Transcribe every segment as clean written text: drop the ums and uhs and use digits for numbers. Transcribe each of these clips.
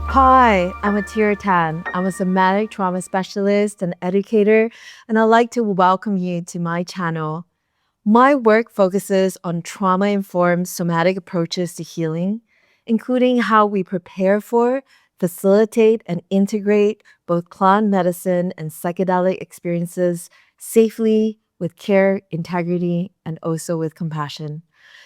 Hi, I'm Atira Tan. I'm a somatic trauma specialist and educator, and I'd like to welcome you to my channel. My work focuses on trauma informed somatic approaches to healing, including how we prepare for, facilitate, and integrate both plant medicine and psychedelic experiences safely, with care, integrity, and also with compassion.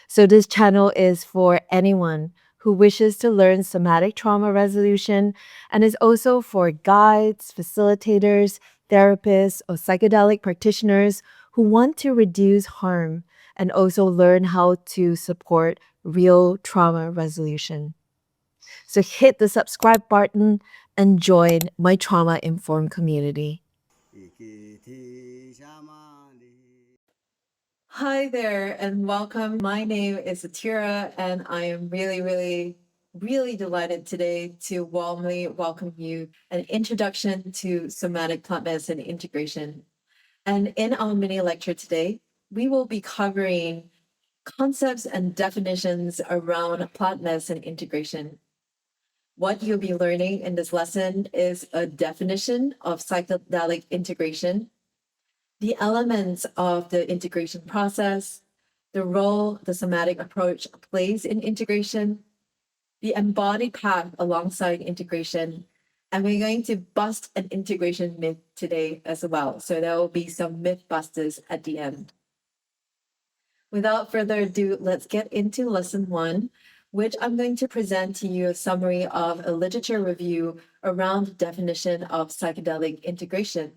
So, this channel is for anyone who wishes to learn somatic trauma resolution and is also for guides, facilitators, therapists, or psychedelic practitioners who want to reduce harm and also learn how to support real trauma resolution. So hit the subscribe button and join my trauma informed community. Hi there and welcome. My name is Atira and I am really delighted today to warmly welcome you an introduction to somatic plant medicine integration. And in our mini lecture today, we will be covering concepts and definitions around plant medicine integration. What you'll be learning in this lesson is a definition of psychedelic integration, the elements of the integration process, the role the somatic approach plays in integration, the embodied path alongside integration, and we're going to bust an integration myth today as well. So there will be some myth busters at the end. Without further ado, let's get into lesson one, which I'm going to present to you a summary of a literature review around the definition of psychedelic integration.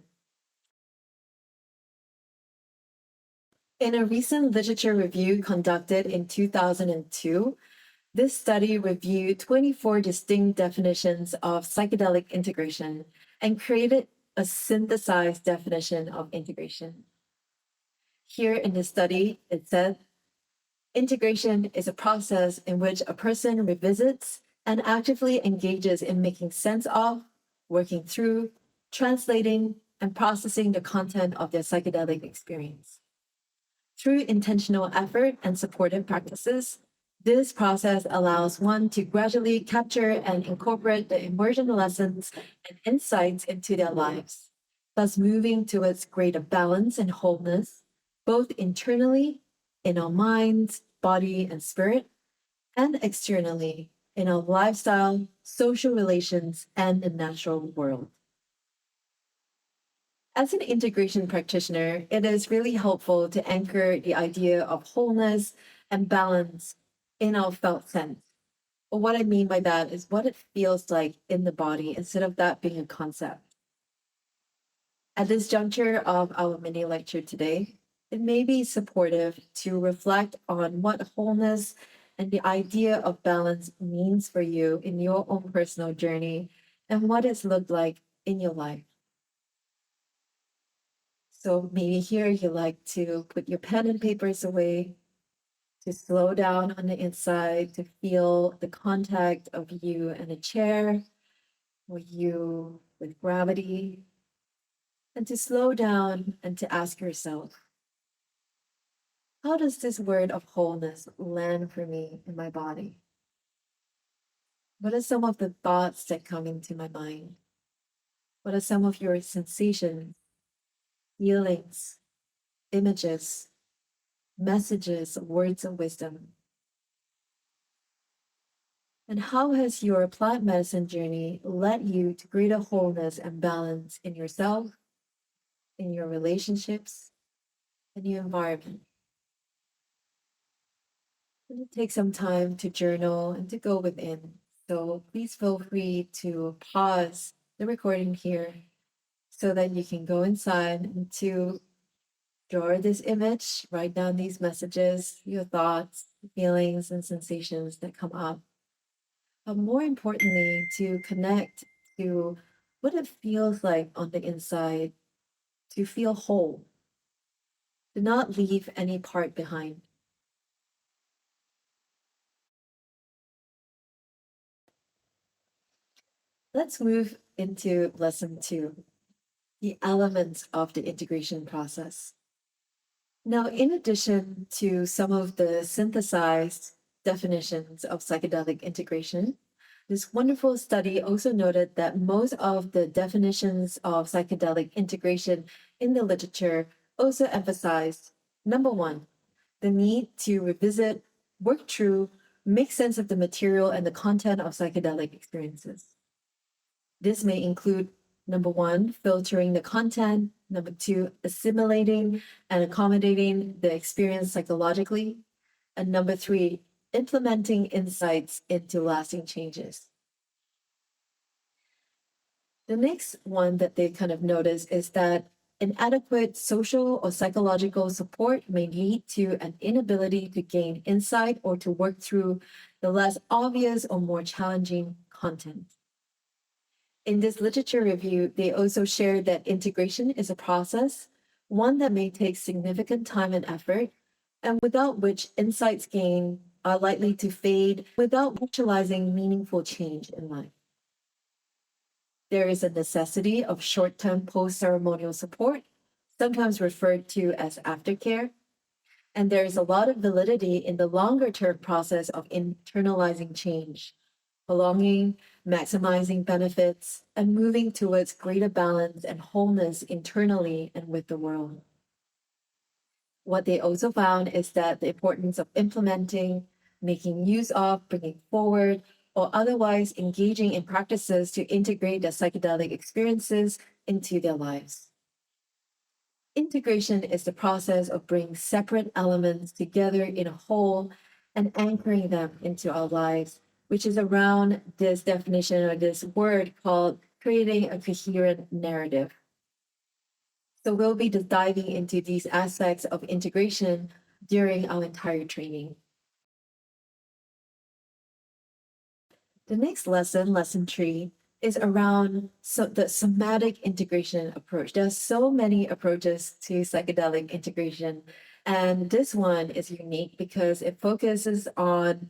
In a recent literature review conducted in 2002, this study reviewed 24 distinct definitions of psychedelic integration and created a synthesized definition of integration. Here in this study, it said, integration is a process in which a person revisits and actively engages in making sense of, working through, translating, and processing the content of their psychedelic experience. Through intentional effort and supportive practices, this process allows one to gradually capture and incorporate the emergent lessons and insights into their lives, thus moving towards greater balance and wholeness, both internally, in our minds, body, and spirit, and externally, in our lifestyle, social relations, and the natural world. As an integration practitioner, it is really helpful to anchor the idea of wholeness and balance in our felt sense. But what I mean by that is what it feels like in the body instead of that being a concept. At this juncture of our mini lecture today, it may be supportive to reflect on what wholeness and the idea of balance means for you in your own personal journey and what it's looked like in your life. So maybe here you like to put your pen and papers away, to slow down on the inside, to feel the contact of you and a chair, or you with gravity, and to slow down and to ask yourself, how does this word of wholeness land for me in my body? What are some of the thoughts that come into my mind? What are some of your sensations, feelings, images, messages, words of wisdom? And how has your plant medicine journey led you to greater wholeness and balance in yourself, in your relationships, and your environment? And take some time to journal and to go within. So please feel free to pause the recording here so that you can go inside and to draw this image, write down these messages, your thoughts, feelings, and sensations that come up. But more importantly, to connect to what it feels like on the inside to feel whole, to not leave any part behind. Let's move into lesson two, the elements of the integration process. Now, in addition to some of the synthesized definitions of psychedelic integration, This wonderful study also noted that most of the definitions of psychedelic integration in the literature also emphasized number one, the need to revisit, work through, make sense of the material and the content of psychedelic experiences. This may include number one, filtering the content, number two, assimilating and accommodating the experience psychologically, and number three, implementing insights into lasting changes. The next one that they kind of notice is that inadequate social or psychological support may lead to an inability to gain insight or to work through the less obvious or more challenging content. In this literature review, they also shared that integration is a process, one that may take significant time and effort, and without which insights gained are likely to fade without actualizing meaningful change in life. There is a necessity of short term post ceremonial support, sometimes referred to as aftercare. And there is a lot of validity in the longer term process of internalizing change, belonging, maximizing benefits, and moving towards greater balance and wholeness internally and with the world. What they also found is that the importance of implementing, making use of, bringing forward, or otherwise engaging in practices to integrate their psychedelic experiences into their lives. Integration is the process of bringing separate elements together in a whole and anchoring them into our lives, which is around this definition or this word called creating a coherent narrative. So we'll be diving into these aspects of integration during our entire training. The next lesson, lesson 3, is around the somatic integration approach. There are so many approaches to psychedelic integration, and this one is unique because it focuses on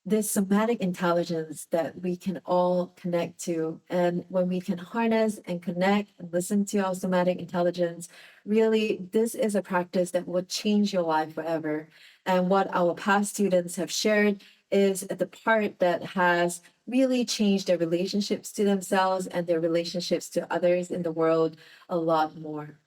this somatic intelligence that we can all connect to. And when we can harness and connect and listen to our somatic intelligence, really, this is a practice that will change your life forever. And what our past students have shared is the part that has really changed their relationships to themselves and their relationships to others in the world a lot more.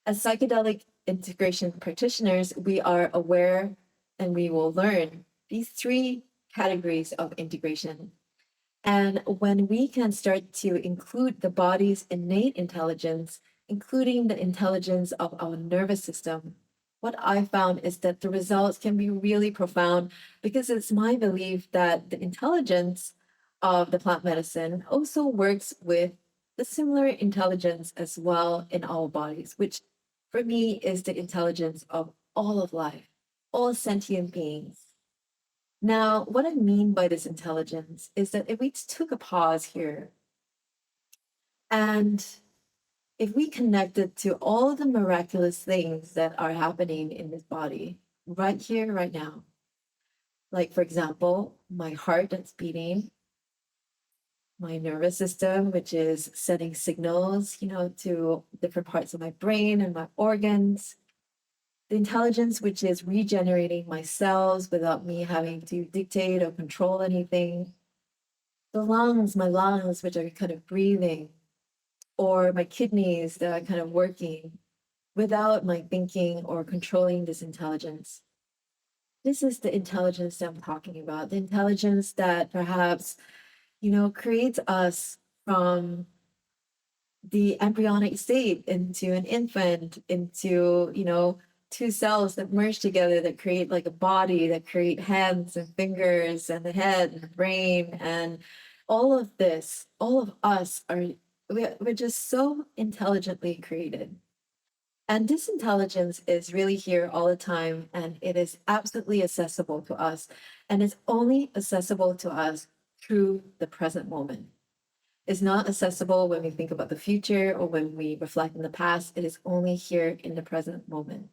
As psychedelic integration practitioners, we are aware and we will learn these 3 categories of integration. And when we can start to include the body's innate intelligence, including the intelligence of our nervous system, what I found is that the results can be really profound because it's my belief that the intelligence of the plant medicine also works with the similar intelligence as well in our bodies, which for me is the intelligence of all of life, all sentient beings. Now, what I mean by this intelligence is that if we took a pause here and if we connected to all the miraculous things that are happening in this body right here, right now, like for example, my heart that's beating, my nervous system, which is sending signals, to different parts of my brain and my organs, the intelligence, which is regenerating my cells without me having to dictate or control anything, the lungs, my lungs, which are kind of breathing, or my kidneys that are kind of working without my thinking or controlling this intelligence. This is the intelligence that I'm talking about, the intelligence that perhaps, creates us from the embryonic state into an infant, into, 2 cells that merge together that create like a body, that create hands and fingers and the head and the brain. And all of this, all of us we're just so intelligently created. And this intelligence is really here all the time, and it is absolutely accessible to us. And it's only accessible to us through the present moment. It's not accessible when we think about the future or when we reflect on the past. It is only here in the present moment.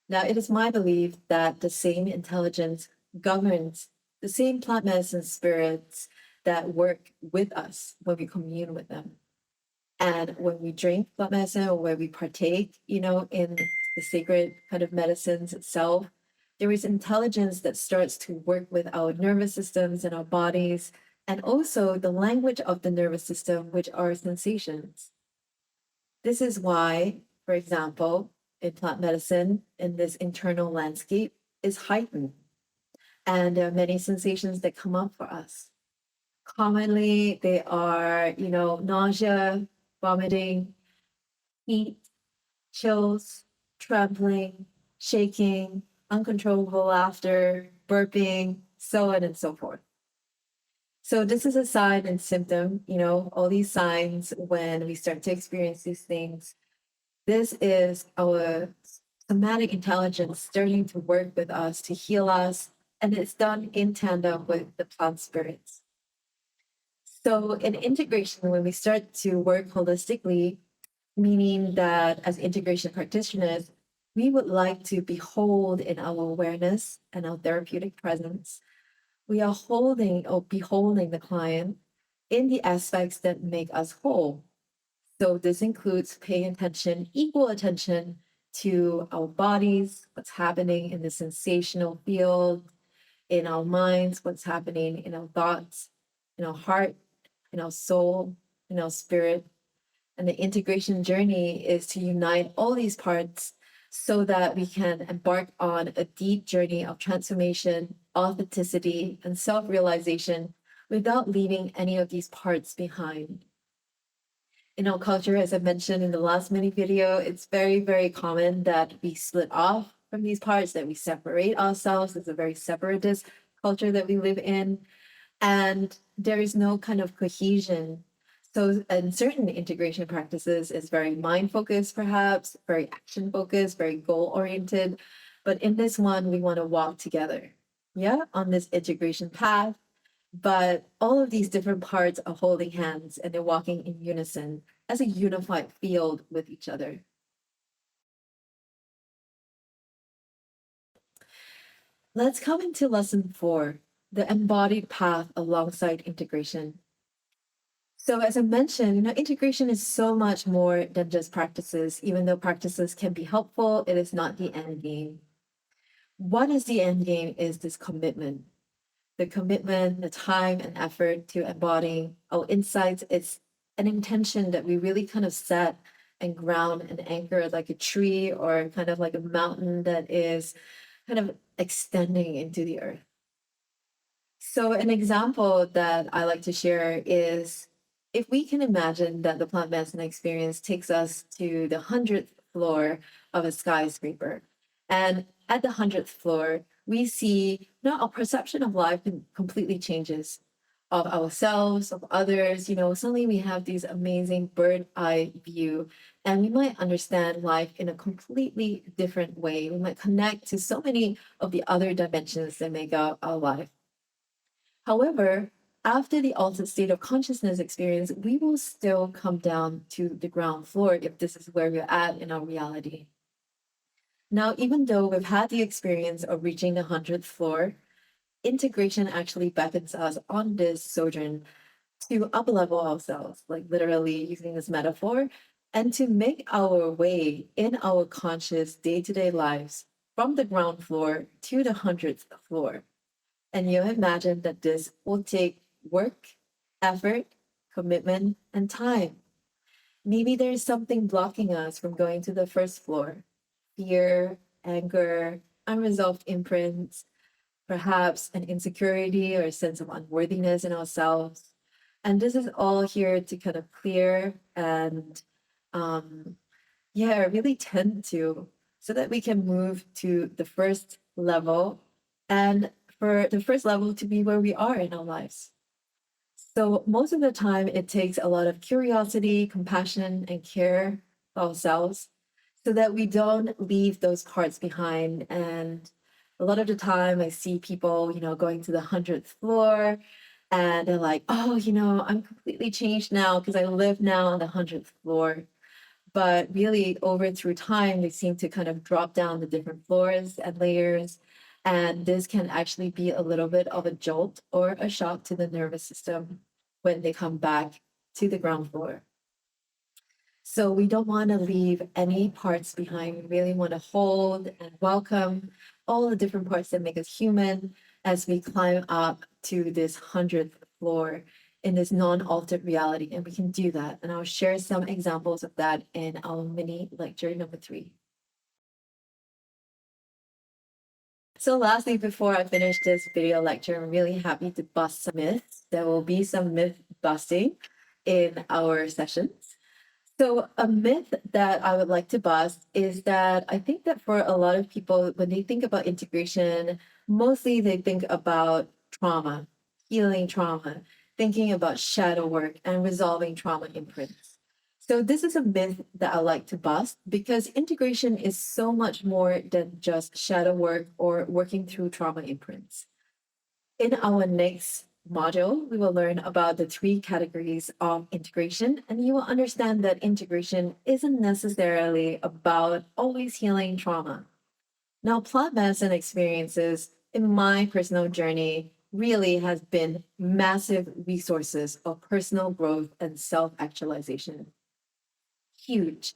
Now, it is my belief that the same intelligence governs the same plant medicine spirits that work with us when we commune with them. And when we drink plant medicine or when we partake, in the sacred kind of medicines itself, there is intelligence that starts to work with our nervous systems and our bodies, and also the language of the nervous system, which are sensations. This is why, for example, in plant medicine, in this internal landscape is heightened, and there are many sensations that come up for us. Commonly, they are, nausea, vomiting, heat, chills, trembling, shaking, uncontrollable laughter, burping, so on and so forth. So this is a sign and symptom, all these signs when we start to experience these things. This is our somatic intelligence starting to work with us to heal us, and it's done in tandem with the plant spirits. So in integration, when we start to work holistically, meaning that as integration practitioners, we would like to behold in our awareness and our therapeutic presence, we are holding or beholding the client in the aspects that make us whole. So this includes paying attention, equal attention to our bodies, what's happening in the sensational field, in our minds, what's happening in our thoughts, in our heart, in our soul, in our spirit. And the integration journey is to unite all these parts so that we can embark on a deep journey of transformation, authenticity, and self realization without leaving any of these parts behind. In our culture, as I mentioned in the last mini video, it's very, very common that we split off from these parts, that we separate ourselves. It's a very separatist culture that we live in, and there is no kind of cohesion. So in certain integration practices, it's very mind focused, perhaps, very action focused, very goal oriented. But in this one, we want to walk together, yeah, on this integration path. But all of these different parts are holding hands and they're walking in unison as a unified field with each other. Let's come into lesson 4, the embodied path alongside integration. So as I mentioned, integration is so much more than just practices. Even though practices can be helpful, it is not the end game. What is the end game is this commitment. The commitment, the time and effort to embodying our insights. It's an intention that we really kind of set and ground and anchor like a tree or kind of like a mountain that is kind of extending into the earth. So an example that I like to share is if we can imagine that the plant medicine experience takes us to the 100th floor of a skyscraper. And at the 100th floor, we see now our perception of life completely changes, of ourselves, of others. Suddenly we have these amazing bird eye view, and we might understand life in a completely different way. We might connect to so many of the other dimensions that make up our life. However, after the altered state of consciousness experience, we will still come down to the ground floor if this is where we're at in our reality. Now, even though we've had the experience of reaching the 100th floor, integration actually beckons us on this sojourn to up-level ourselves, like literally using this metaphor, and to make our way in our conscious day-to-day lives from the ground floor to the 100th floor. And you imagine that this will take work, effort, commitment, and time. Maybe there's something blocking us from going to the first floor: fear, anger, unresolved imprints, perhaps an insecurity or a sense of unworthiness in ourselves. And this is all here to kind of clear and, really tend to, so that we can move to the first level and for the first level to be where we are in our lives. So most of the time, it takes a lot of curiosity, compassion, and care for ourselves so that we don't leave those parts behind. And a lot of the time, I see people, going to the 100th floor and they're like, oh, I'm completely changed now because I live now on the 100th floor. But really, over through time, they seem to kind of drop down the different floors and layers. And this can actually be a little bit of a jolt or a shock to the nervous system when they come back to the ground floor. So we don't want to leave any parts behind. We really want to hold and welcome all the different parts that make us human as we climb up to this 100th floor in this non-altered reality. And we can do that. And I'll share some examples of that in our mini lecture number 3. So lastly, before I finish this video lecture, I'm really happy to bust some myths. There will be some myth busting in our sessions. So a myth that I would like to bust is that I think that for a lot of people, when they think about integration, mostly they think about trauma, healing trauma, thinking about shadow work and resolving trauma imprints. So this is a myth that I like to bust because integration is so much more than just shadow work or working through trauma imprints. In our next module, we will learn about the 3 categories of integration, and you will understand that integration isn't necessarily about always healing trauma. Now, plant medicine experiences in my personal journey really has been massive resources of personal growth and self-actualization. Huge.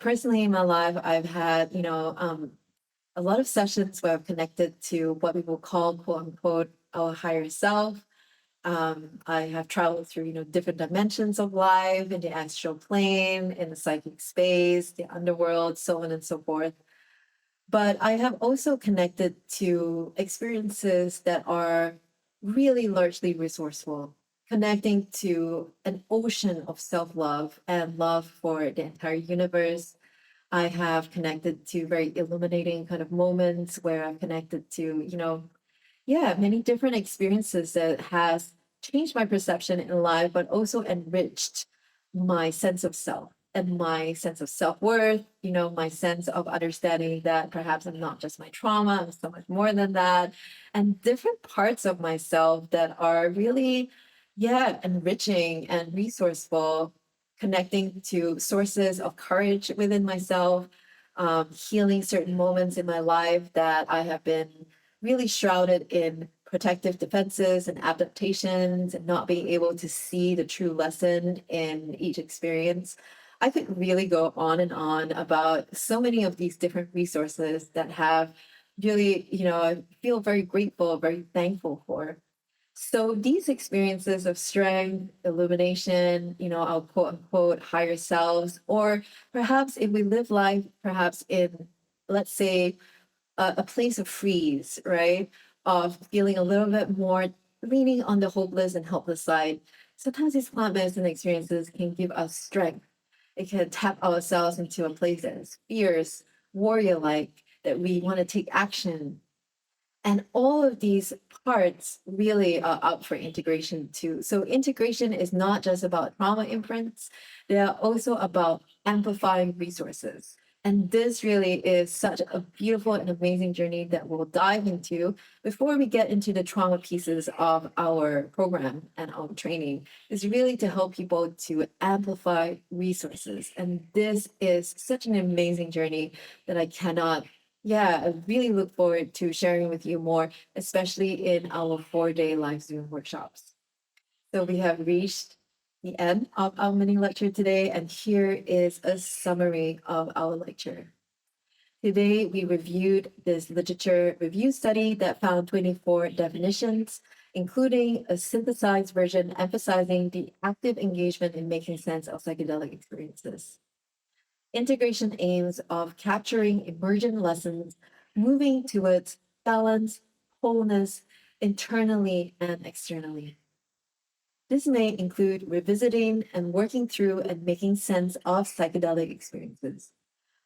Personally in my life, I've had, a lot of sessions where I've connected to what we will call, quote unquote, our higher self. I have traveled through, different dimensions of life in the astral plane, in the psychic space, the underworld, so on and so forth. But I have also connected to experiences that are really largely resourceful, connecting to an ocean of self love and love for the entire universe. I have connected to very illuminating kind of moments where I've connected to, yeah, many different experiences that has changed my perception in life, but also enriched my sense of self and my sense of self-worth, my sense of understanding that perhaps I'm not just my trauma, I'm so much more than that, and different parts of myself that are really, yeah, enriching and resourceful, connecting to sources of courage within myself, healing certain moments in my life that I have been really shrouded in protective defenses and adaptations and not being able to see the true lesson in each experience. I could really go on and on about so many of these different resources that have really, I feel very grateful, very thankful for. So these experiences of strength, illumination, our quote unquote higher selves, or perhaps if we live life, perhaps in, let's say, a place of freeze, right? Of feeling a little bit more leaning on the hopeless and helpless side. Sometimes these plant medicine experiences can give us strength. It can tap ourselves into a place that is fierce, warrior like, that we want to take action, and all of these parts really are up for integration too. So integration is not just about trauma imprints, they are also about amplifying resources. And this really is such a beautiful and amazing journey that we'll dive into before we get into the trauma pieces of our program and our training, is really to help people to amplify resources. And this is such an amazing journey that I cannot, yeah, I really look forward to sharing with you more, especially in our 4-day live Zoom workshops. So we have reached the end of our mini lecture today, and here is a summary of our lecture. Today, we reviewed this literature review study that found 24 definitions, including a synthesized version emphasizing the active engagement in making sense of psychedelic experiences. Integration aims of capturing emergent lessons, moving towards balance, wholeness, internally and externally. This may include revisiting and working through and making sense of psychedelic experiences.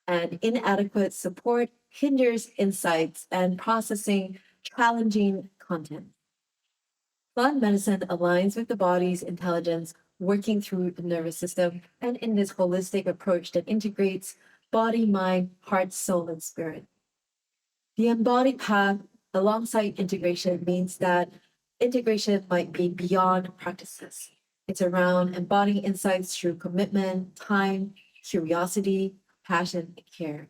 And inadequate support hinders insights and processing challenging content. Plant medicine aligns with the body's intelligence working through the nervous system and in this holistic approach that integrates body, mind, heart, soul, and spirit. The embodied path alongside integration means that integration might be beyond practices. It's around embodying insights through commitment, time, curiosity, passion, and care.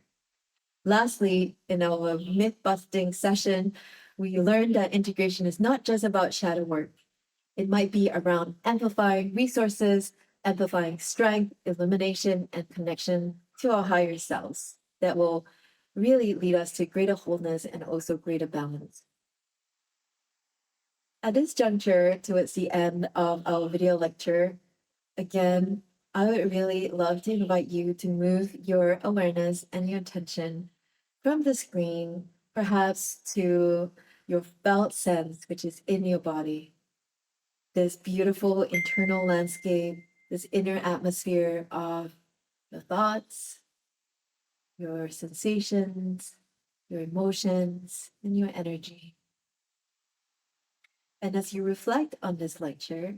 Lastly, in our myth busting session, we learned that integration is not just about shadow work. It might be around amplifying resources, amplifying strength, illumination, and connection to our higher selves that will really lead us to greater wholeness and also greater balance. At this juncture, towards the end of our video lecture, again, I would really love to invite you to move your awareness and your attention from the screen, perhaps to your felt sense, which is in your body. This beautiful internal landscape, this inner atmosphere of your thoughts, your sensations, your emotions, and your energy. And as you reflect on this lecture,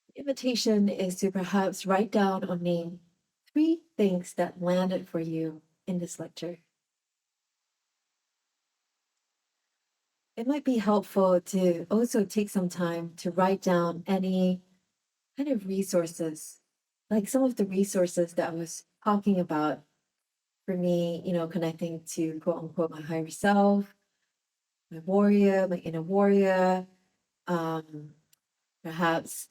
the invitation is to perhaps write down or name 3 things that landed for you in this lecture. It might be helpful to also take some time to write down any kind of resources, like some of the resources that I was talking about for me, connecting to quote unquote my higher self, my warrior, my inner warrior, um, perhaps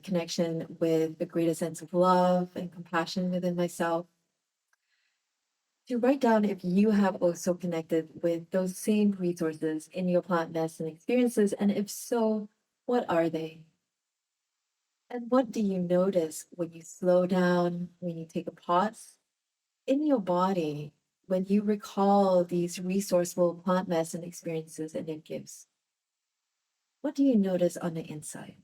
connection with a greater sense of love and compassion within myself. To write down if you have also connected with those same resources in your plant medicine experiences, and if so, what are they? And what do you notice when you slow down, when you take a pause in your body, when you recall these resourceful plant medicine experiences and their gifts? What do you notice on the inside?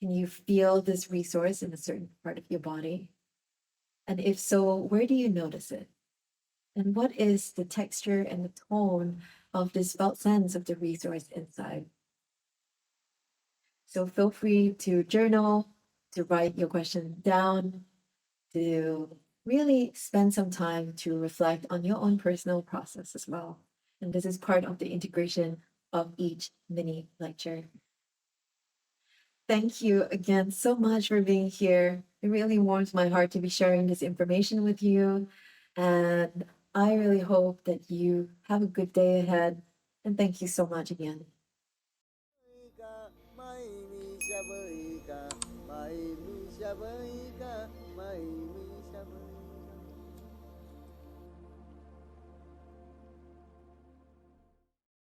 Can you feel this resource in a certain part of your body? And if so, where do you notice it? And what is the texture and the tone of this felt sense of the resource inside? So feel free to journal, to write your question down, to really spend some time to reflect on your own personal process as well. And this is part of the integration of each mini lecture. Thank you again so much for being here. It really warms my heart to be sharing this information with you. And I really hope that you have a good day ahead. And thank you so much again. Mai mi sa với ca mai mi sa với